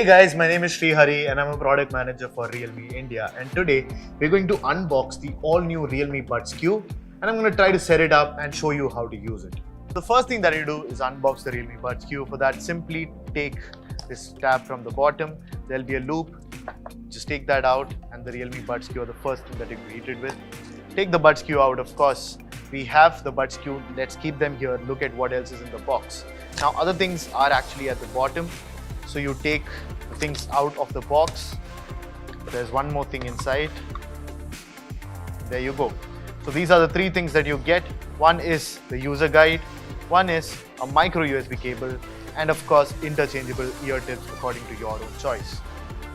guys, my name is Sri Hari and I'm a product manager for Realme India, and today we're going to unbox the all new Realme Buds Q and I'm going to try to set it up and show you how to use it. The first thing that you do is unbox the Realme Buds Q. For that, simply take this tab from the bottom. There'll be a loop. Just take that out and the Realme Buds Q are the first thing that you're greeted with. Take the Buds Q out, of course. We have the Buds Q. Let's keep them here. Look at what else is in the box. Now, other things are actually at the bottom. So you take things out of the box. There's one more thing inside. There you go. So these are the three things that you get. One is the user guide, one is a micro USB cable, and of course interchangeable ear tips according to your own choice.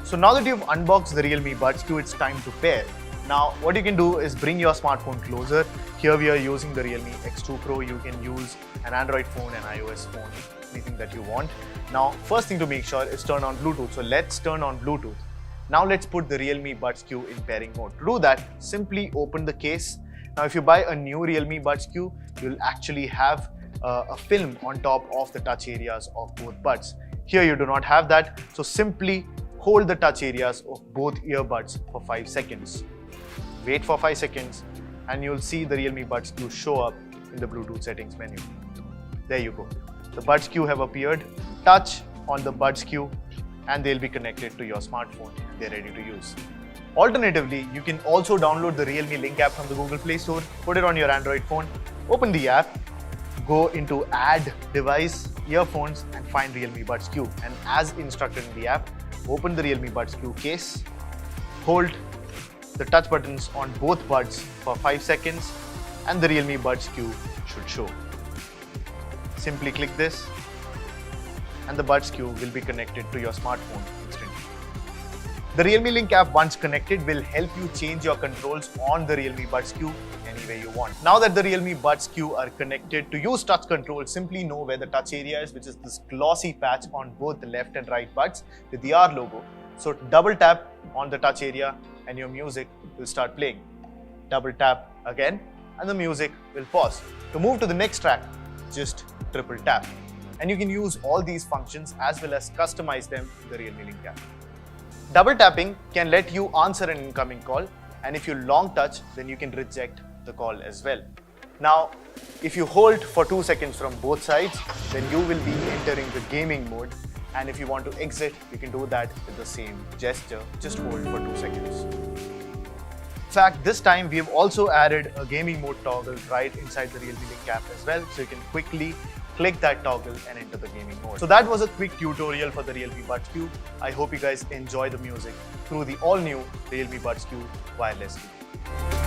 So now that you've unboxed the Realme Buds Q, it's time to pair. Now what you can do is bring your smartphone closer. Here we are using the Realme X2 Pro. You can use an Android phone, an iOS phone, anything that you want. Now first thing to make sure is turn on Bluetooth. So let's turn on Bluetooth. Now let's put the Realme Buds Q in pairing mode. To do that, simply open the case. Now if you buy a new Realme Buds Q, you'll actually have a film on top of the touch areas of both buds. Here you do not have that, so simply hold the touch areas of both earbuds for 5 seconds. Wait for 5 seconds and you'll see the Realme Buds Q show up in the Bluetooth settings menu. There you go. The Buds Q have appeared. Touch on the Buds Q and they'll be connected to your smartphone. They're ready to use. Alternatively, you can also download the Realme Link app from the Google Play Store, put it on your Android phone, open the app, go into Add Device, Earphones and find Realme Buds Q. And as instructed in the app, open the Realme Buds Q case, hold the touch buttons on both buds for 5 seconds and the Realme Buds Q should show. Simply click this and the Buds Q will be connected to your smartphone instantly. The Realme Link app, once connected, will help you change your controls on the Realme Buds Q any way you want. Now that the Realme Buds Q are connected, to use touch control, simply know where the touch area is, which is this glossy patch on both the left and right buds with the R logo. So double tap on the touch area and your music will start playing. Double tap again and the music will pause. To move to the next track, just triple tap. And you can use all these functions as well as customize them in the Realme Link app. Double tapping can let you answer an incoming call, and if you long touch, then you can reject the call as well. Now, if you hold for 2 seconds from both sides, then you will be entering the gaming mode, and if you want to exit, you can do that with the same gesture. Just hold for 2 seconds. In fact, this time we have also added a gaming mode toggle right inside the Realme Link app as well, so you can quickly click that toggle and enter the gaming mode. So that was a quick tutorial for the Realme Buds Q. I hope you guys enjoy the music through the all-new Realme Buds Q wirelessly.